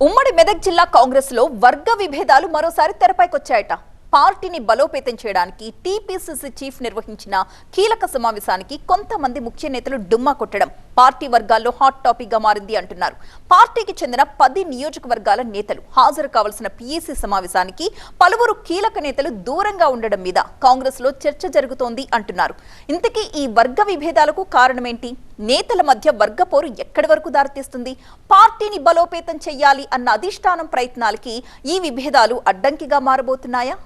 ఉమ్మడి మెదక్ జిల్లా కాంగ్రెస్ లో వర్గ విభేదాలు మరోసారి తెరపైకొచ్చాయట. పార్టీని బలోపేతం చేయడానికి టీపీసీసీ చీఫ్ నిర్వహించిన కీలక సమావేశానికి కొంతమంది ముఖ్య నేతలు డుమ్మా కొట్టడం పార్టీ వర్గాల్లో హాట్ టాపిక్ గా మారింది అంటున్నారు. పార్టీకి చెందిన 10 నియోజకవర్గాల నేతలు హాజరు కావాల్సిన పీఏసీ సమావేశానికి పలువురు కీలక నేతలు దూరంగా ఉండడం మీద కాంగ్రెస్ లో చర్చ జరుగుతోంది అంటున్నారు. ఇంతకీ ఈ వర్గ విభేదాలకు కారణమేంటి? నేతల మధ్య వర్గపోరు ఎక్కడి వరకు దారితీస్తుంది? పార్టీని బలోపేతం చెయ్యాలి అన్న అధిష్టానం ప్రయత్నాలకి ఈ విభేదాలు అడ్డంకిగా మారబోతున్నాయా?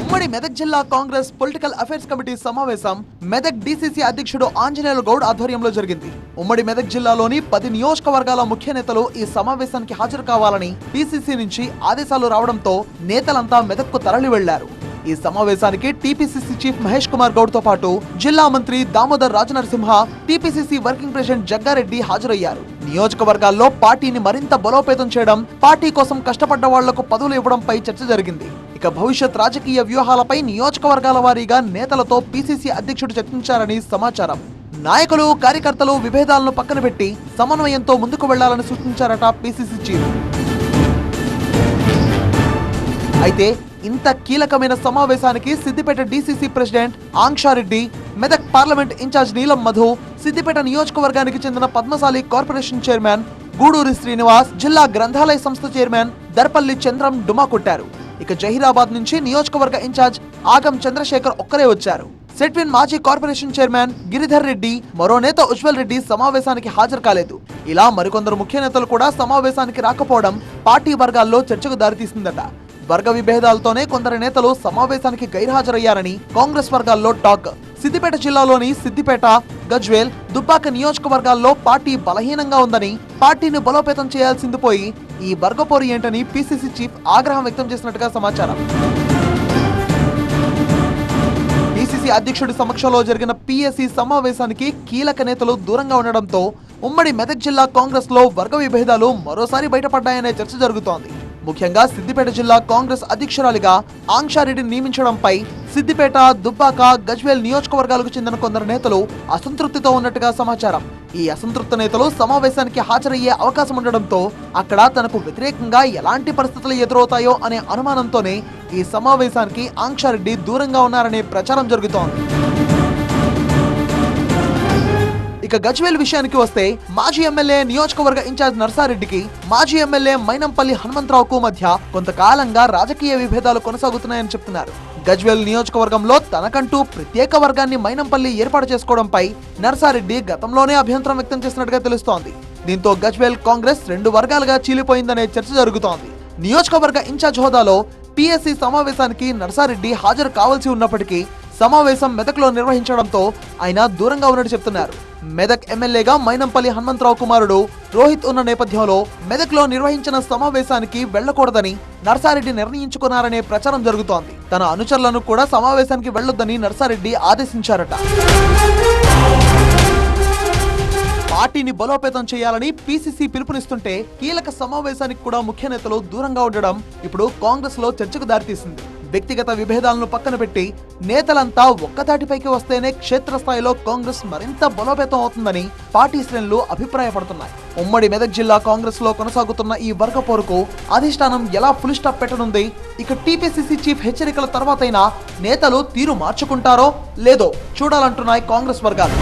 ఉమ్మడి మెదక్ జిల్లా కాంగ్రెస్ పొలిటికల్ అఫైర్స్ కమిటీ సమావేశం మెదక్ డీసీసీ అధ్యక్షుడు ఆంజనేయులు గౌడ్ ఆధ్వర్యంలో జరిగింది. ఉమ్మడి మెదక్ జిల్లాలోని 10 నియోజకవర్గాల ముఖ్య నేతలు ఈ సమావేశానికి హాజరు కావాలని డీసీసీ నుంచి ఆదేశాలు రావడంతో నేతలంతా మెదక్కు తరలి వెళ్లారు. ఈ సమావేశానికి టీపీసీసీ చీఫ్ మహేష్ కుమార్ గౌడ్ తో పాటు జిల్లా మంత్రి Damodar Rajanarasimha, TPCC working president Jaggareddy హాజరయ్యారు. నియోజకవర్గాల్లో పార్టీని మరింత బలోపేతం చేయడం, పార్టీ కోసం కష్టపడ్డ వాళ్లకు పదవులు ఇవ్వడంపై చర్చ జరిగింది. ఇక భవిష్యత్ రాజకీయ వ్యూహాలపై నియోజకవర్గాల వారీగా నేతలతో పీసీసీ అధ్యక్షుడు చర్చించారని సమాచారం. నాయకులు, కార్యకర్తలు విభేదాలను పక్కన పెట్టి సమన్వయంతో ముందుకు వెళ్లాలని సూచించారట పీసీసీ చీఫ్. అయితే ఇంత కీలకమైన సమావేశానికి Siddipet DCC president Ankshareddy, Medak parliament incharge Neelam Madhu, Siddipet నియోజకవర్గానికి చెందిన పద్మశాలి కార్పొరేషన్ చైర్మన్ గూడూరి శ్రీనివాస్, జిల్లా గ్రంథాలయ సంస్థ చైర్మన్ దర్పల్లి చంద్రం డుమా కొట్టారు. ఇక జహీరాబాద్ నుంచి నియోజకవర్గ ఇన్ఛార్జ్ ఆగం చంద్రశేఖర్ ఒక్కరే వచ్చారు. సెట్విన్ మాజీ కార్పొరేషన్ చైర్మన్ గిరిధర్ రెడ్డి, మరో నేత ఉజ్వల్ రెడ్డి సమావేశానికి హాజరు కాలేదు. ఇలా మరికొందరు ముఖ్య నేతలు కూడా సమావేశానికి రాకపోవడం పార్టీ వర్గాల్లో చర్చకు దారితీసిందట. వర్గ విభేదాలతోనే కొందరు నేతలు సమావేశానికి గైర్హాజరయ్యారని కాంగ్రెస్ వర్గాల్లో టాక్. సిద్దిపేట జిల్లాలోని సిద్దిపేట, గజ్వేల్, దుబ్బాక నియోజకవర్గాల్లో పార్టీ బలహీనంగా ఉందని, పార్టీని బలోపేతం చేయాల్సింది పోయి ఈ వర్గపోరు ఏంటని పీసీసీ చీఫ్ ఆగ్రహం వ్యక్తం చేసినట్టుగా సమాచారం. పీసీసీ అధ్యక్షుడి సమక్షంలో జరిగిన పీఏసీ సమావేశానికి కీలక నేతలు దూరంగా ఉండడంతో ఉమ్మడి మెదక్ జిల్లా కాంగ్రెస్ లో వర్గ విభేదాలు మరోసారి బయటపడ్డాయనే చర్చ జరుగుతోంది. ముఖ్యంగా సిద్దిపేట జిల్లా కాంగ్రెస్ అధ్యక్షురాలిగా ఆంక్షారెడ్డిని నియమించడంపై సిద్దిపేట, దుబ్బాక, గజ్వేల్ నియోజకవర్గాలకు చెందిన కొందరు నేతలు అసంతృప్తితో ఉన్నట్టుగా సమాచారం. ఈ అసంతృప్త నేతలు సమావేశానికి హాజరయ్యే అవకాశం ఉండడంతో అక్కడ తనకు వ్యతిరేకంగా ఎలాంటి పరిస్థితులు ఎదురవుతాయో అనే అనుమానంతోనే ఈ సమావేశానికి ఆంక్షారెడ్డి దూరంగా ఉన్నారనే ప్రచారం జరుగుతోంది. ఇక గజ్వేల్ విషయానికి వస్తే మాజీ ఎమ్మెల్యే, నియోజకవర్గ ఇన్ఛార్జ్ నర్సారెడ్డికి మాజీ ఎమ్మెల్యే మైనంపల్లి హనుమంతరావుకు మధ్య కొంతకాలంగా రాజకీయ విభేదాలు కొనసాగుతున్నాయని చెప్తున్నారు. గజ్వేల్ నియోజకవర్గంలో తనకంటూ ప్రత్యేక వర్గాన్ని మైనంపల్లి ఏర్పాటు చేసుకోవడంపై నర్సారెడ్డి గతంలోనే అభ్యంతరం వ్యక్తం చేసినట్టుగా తెలుస్తోంది. దీంతో గజ్వేల్ కాంగ్రెస్ 2 వర్గాలుగా చీలిపోయిందనే చర్చ జరుగుతోంది. నియోజకవర్గ ఇన్ఛార్జ్ హోదాలో పీఎస్సీ సమావేశానికి నర్సారెడ్డి హాజరు కావాల్సి ఉన్నప్పటికీ సమావేశం మెదక్లో నిర్వహించడంతో ఆయన దూరంగా ఉన్నట్టు చెప్తున్నారు. మెదక్ ఎమ్మెల్యేగా మైనంపల్లి హనుమంతరావు కుమారుడు రోహిత్ ఉన్న నేపథ్యంలో మెదక్లో నిర్వహించిన సమావేశానికి వెళ్లకూడదని నర్సారెడ్డి నిర్ణయించుకున్నారనే ప్రచారం జరుగుతోంది. తన అనుచరులను కూడా సమావేశానికి వెళ్లొద్దని నర్సారెడ్డి ఆదేశించారట. పార్టీని బలోపేతం చేయాలని పీసీసీ పిలుపునిస్తుంటే కీలక సమావేశానికి కూడా ముఖ్య నేతలు దూరంగా ఉండడం ఇప్పుడు కాంగ్రెస్ లో చర్చకు దారితీసింది. వ్యక్తిగత విభేదాలను పక్కన పెట్టి నేతలంతా ఒక్కతాటిపైకి వస్తేనే క్షేత్రస్థాయిలో కాంగ్రెస్ మరింత బలోపేతం అవుతుందని పార్టీ శ్రేణులు అభిప్రాయపడుతున్నాయి. ఉమ్మడి మెదక్ జిల్లా కాంగ్రెస్ లో కొనసాగుతున్న ఈ వర్గపోరుకు అధిష్టానం ఎలా ఫుల్ స్టాప్ పెట్టనుంది? ఇక టీపీసీసీ చీఫ్ హెచ్చరికల తర్వాతైనా నేతలు తీరు మార్చుకుంటారో లేదో చూడాలంటున్నాయి కాంగ్రెస్ వర్గాలు.